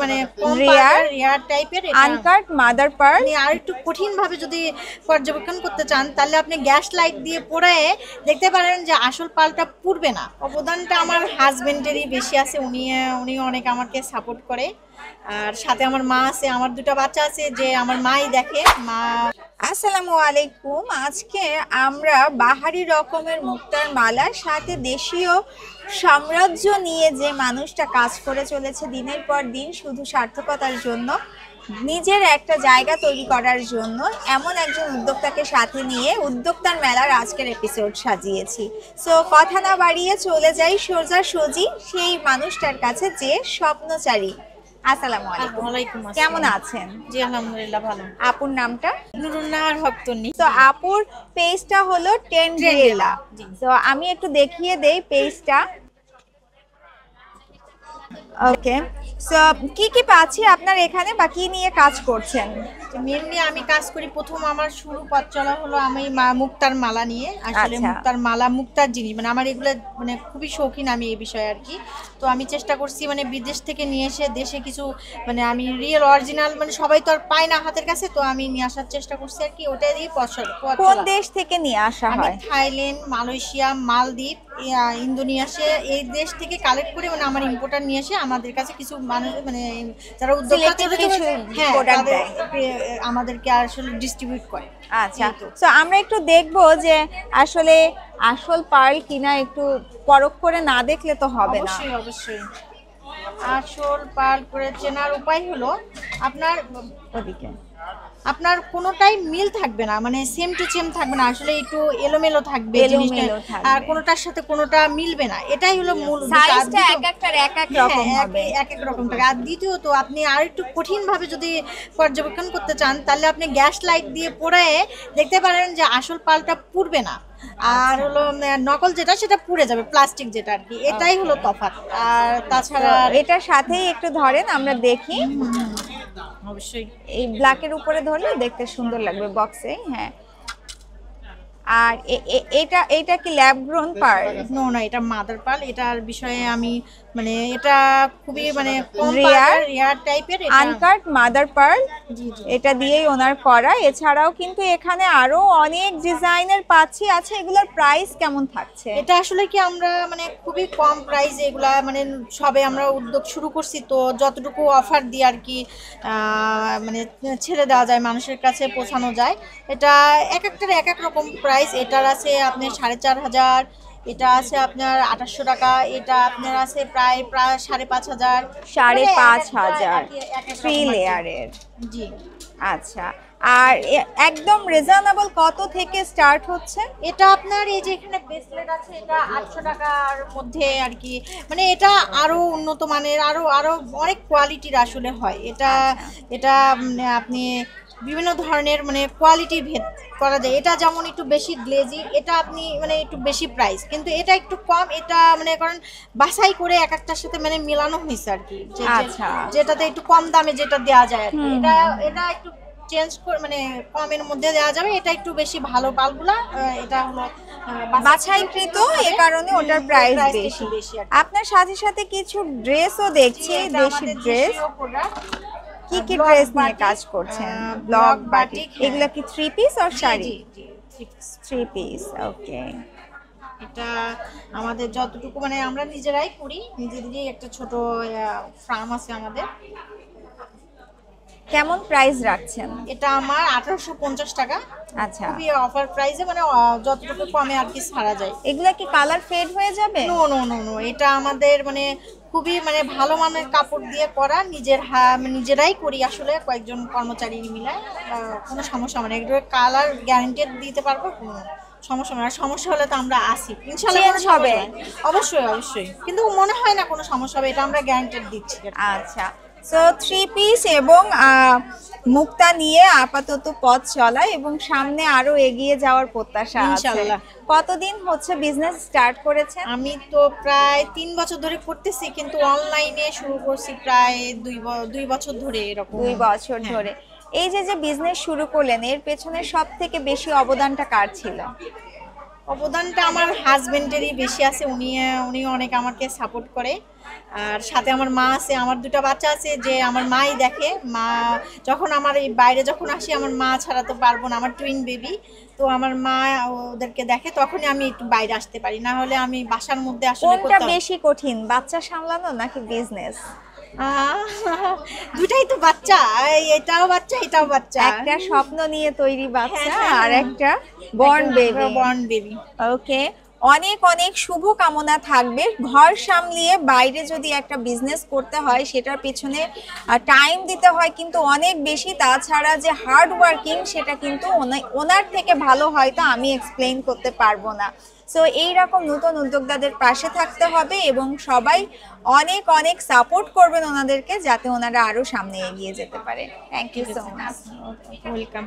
মানে কম রেয়ার টাইপের uncut mother pearl. আর একটু কঠিন ভাবে যদি পর্যবেক্ষণ করতে চান তাহলে আপনি গ্যাস লাইট দিয়ে পোড়ায়ে দেখতে পারেন যে আসল পালটা পুড়বে না। অবদানটা আমার হাজবেন্ডেরই বেশি আছে, উনি অনেক আমাকে সাপোর্ট করে। আর সাথে আমার মা আছে, আমার দুটো বাচ্চা আছে যে আমার মাই দেখে। মা আসসালামু আলাইকুম। আজকে আমরা বাহারি রকমের মুক্তার মালার সাথে দেশীয় সাম্রাজ্য নিয়ে যে মানুষটা কাজ করে চলেছে দিনের পর দিন শুধু সার্থকতার জন্য, নিজের একটা জায়গা তৈরি করার জন্য, এমন একজন উদ্যোক্তাকে সাথে নিয়ে উদ্যোক্তার মেলার আজকের এপিসোড সাজিয়েছি। সো কথা না বাড়িয়ে চলে যাই সোজাসুজি সেই মানুষটার কাছে যে স্বপ্নচারী। আসসালামু আলাইকুম। ওয়ালাইকুম আসসালাম। কেমন আছেন? জি আলহামদুলিল্লাহ ভালো। আপুর নামটা? নুরুন্নাহার হকতনি। তো আপুর পেজটা হলো টেন্ড্রিয়েলা। তো আমি একটু দেখিয়ে দেই পেজটা। ওকে, সো কি কি পাচ্ছি আপনার এখানে বা কি নিয়ে কাজ করছেন? মেনলি আমি কাজ করি, প্রথম আমার শুরু পথ চলা হলো আমি মুক্তার মালা নিয়ে। আসলে মুক্তার মালা, মুক্তার জিনিস মানে আমার এগুলো মানে খুবই শৌখিন আমি এই বিষয়ে আর কি। তো আমি চেষ্টা করছি মানে বিদেশ থেকে নিয়ে এসে দেশে কিছু মানে আমি রিয়েল অরিজিনাল মানে সবাই তো আর পায় না হাতের কাছে, তো আমি নিয়ে আসার চেষ্টা করছি আর কি। ওটাই দিয়ে কোন দেশ থেকে নিয়ে আসা হয়? থাইল্যান্ড, মালয়েশিয়া, মালদ্বীপ, ইন্দোনেশিয়া, এই দেশ থেকে কালেক্ট করে মানে আমার ইম্পোর্টার নিয়ে এসে আমাদের কাছে কিছু মানুষ মানে যারা উদ্যোক্তা আমাদেরকে আসলে ডিস্ট্রিবিউট করে। আচ্ছা, তো আমরা একটু দেখবো যে আসলে আসল পার্ল কিনা, একটু পরখ করে না দেখলে তো হবে না। অবশ্যই অবশ্যই। আসল পার্ল করে চেনার উপায় হলো আপনার কোনোটাই মিল থাকবে না, মানে সেম টু সেম থাকবে না, আসলে একটু এলোমেলো থাকবে জিনিসটা, আর কোনোটার সাথে কোনোটা মিলবে না। এটাই হলো মূল। সাইজটা এক একটার এক এক রকম হবে, এক এক রকম থাকে। আর দ্বিতীয়ত আপনি আর একটু কঠিন ভাবে যদি পর্যবেক্ষণ করতে চান তাহলে আপনি গ্যাস লাইট দিয়ে পোড়ায়ে দেখতে পারেন যে আসল পালটা পুড়বে না, আর হলো নকল যেটা সেটা পুড়ে যাবে, প্লাস্টিক যেটা আর কি। এটাই হলো তফাৎ। আর তাছাড়া এটার সাথেই একটু ধরেন আমরা দেখি। অবশ্যই এই ব্ল্যাকের উপরে ধরলে দেখতে সুন্দর লাগবে বক্সে। হ্যাঁ, আর এটা কি ল্যাব গ্রোন পার্ল? না, এটা মাদার পার্ল। এটার বিষয়ে আমি মানে এটা খুবই মানে রেয়ার টাইপের আনকাট মাদার পার্ল, এটা দিয়েই ওনার করা। এছাড়াও কিন্তু এখানে আরো অনেক ডিজাইনের পাচ্ছি। আছে, এগুলোর প্রাইস কেমন থাকছে? এটা আসলে কি আমরা মানে খুবই কম প্রাইসে এগুলা মানে সবে আমরা উদ্যোগ শুরু করছি, তো যতটুকু অফার দিয়ে আর কি মানে ছেড়ে দেওয়া যায়, মানুষের কাছে পৌঁছানো যায়। এটা এক একটার এক এক রকম প্রাইস। এটার আছে আপনার 4500, এটা আছে আপনার 2800 টাকা, এটা আপনার আছে প্রায় 5500, 5500 3 লেয়ারের। জি আচ্ছা, আর একদম রিজনেবল কত থেকে স্টার্ট হচ্ছে? এটা আপনার এই যে এখানে ব্রেসলেট আছে, এটা 800 টাকার মধ্যে আর কি। মানে এটা আরো উন্নত মানের, আরো অনেক কোয়ালিটির আসলে হয় এটা। এটা আপনি বিভিন্ন ধরনের মানে কোয়ালিটি ভেদ করা যায়। এটা যেমন একটু বেশি গ্লেজি, এটা আপনি মানে একটু বেশি প্রাইস, কিন্তু এটা একটু কম। এটা মানে কারণ বাছাই করে এক একটার সাথে মানে মেলানো হয়েছে আর কি, যেটাতে একটু কম দামে যেটা দেওয়া যায় আর কি। এটা একটু চেঞ্জ করে মানে কমের মধ্যে দেওয়া যাবে। এটা একটু বেশি ভালো পালগুলা, এটা হলো বাছাইকৃত, এই কারণে ওটার প্রাইস বেশি। আপনার সাথে সাথে কিছু ড্রেসও দেখছি, দেশি ড্রেস। কি কি ড্রেস নিয়ে কাজ করছেন? Block batik. এগুলা কি 3 পিস আর শাড়ি? 3 পিস। ওকে, এটা আমাদের যতটুকু মানে আমরা নিজেরাই করি, নিজেদেরই একটা ছোট ফার্ম আছে আমাদের। কেমন প্রাইস রাখছেন? এটা আমার 1850 টাকা। আচ্ছা, খুবই অফার প্রাইসে, মানে যতটুকু কমে আর কি ছাড়া যায়। এগুলা কি কালার ফেড হয়ে যাবে? নো, এটা আমাদের মানে খুবই মানে ভালো মানের কাপড় দিয়ে করা, নিজেরাই করি আসলে, কয়েকজন কর্মচারী মিলে। কোনো সমস্যা মানে এগুলো কালার গ্যারান্টেড দিতে পারবো, কোনো সমস্যা না। সমস্যা হলে তো আমরা আসি, ইনশাআল্লাহ হবে। অবশ্যই, কিন্তু মনে হয় না কোনো সমস্যা হবে, এটা আমরা গ্যারান্টেড দিচ্ছি। আচ্ছা, সো 3 পিস এবং মুক্তা নিয়ে আপাতত পথ চলা এবং সামনে আরো এগিয়ে যাওয়ার প্রত্যাশা আছে ইনশাআল্লাহ। কতদিন হচ্ছে বিজনেস স্টার্ট করেছেন? আমি তো প্রায় 3 বছর ধরে করতেছি, কিন্তু অনলাইনে শুরু করছি প্রায় 2 বছর ধরে। এরকম 2 বছর ধরে। এই যে বিজনেস শুরু করলেন, এর পেছনে সব থেকে বেশি অবদানটা কার ছিল? অবদানটা আমার হাজবেন্ডেরই বেশি আছে, উনি অনেক আমাকে সাপোর্ট করে। আর সাথে আমার মা আছে, আমার 2টা বাচ্চা আছে যে আমার মাই দেখে। মা যখন আমার এই বাইরে যখন আসি, আমার মা ছাড়া তো পারবো না, আমার টুইন বেবি, তো আমার মা ওদেরকে দেখে, তখনই আমি একটু বাইরে আসতে পারি, না হলে আমি বাসার মধ্যে আসলে কোনটা বেশি কঠিন, বাচ্চা সামলানো নাকি বিজনেস? দুটাই তো বাচ্চা, এটাও বাচ্চা এটাও বাচ্চা। একটা স্বপ্ন নিয়ে তৈরি বাচ্চা হ্যাঁ, আর একটা born baby. Born baby. Okay, অনেক অনেক শুভ কামনা থাকবে। ঘর সামলিয়ে বাইরে যদি একটা বিজনেস করতে হয়, সেটার পিছনে টাইম দিতে হয় কিন্তু অনেক বেশি। তাছাড়া যে হার্ড ওয়ার্কিং, সেটা কিন্তু ওনার থেকে ভালো হয়তো আমি এক্সপ্লেইন করতে পারবো না। সো এইরকম নতুন উদ্যোক্তাদের পাশে থাকতে হবে এবং সবাই অনেক অনেক সাপোর্ট করবেন ওনাদেরকে, যাতে ওনারা আরো সামনে এগিয়ে যেতে পারে। Thank you so much. Welcome.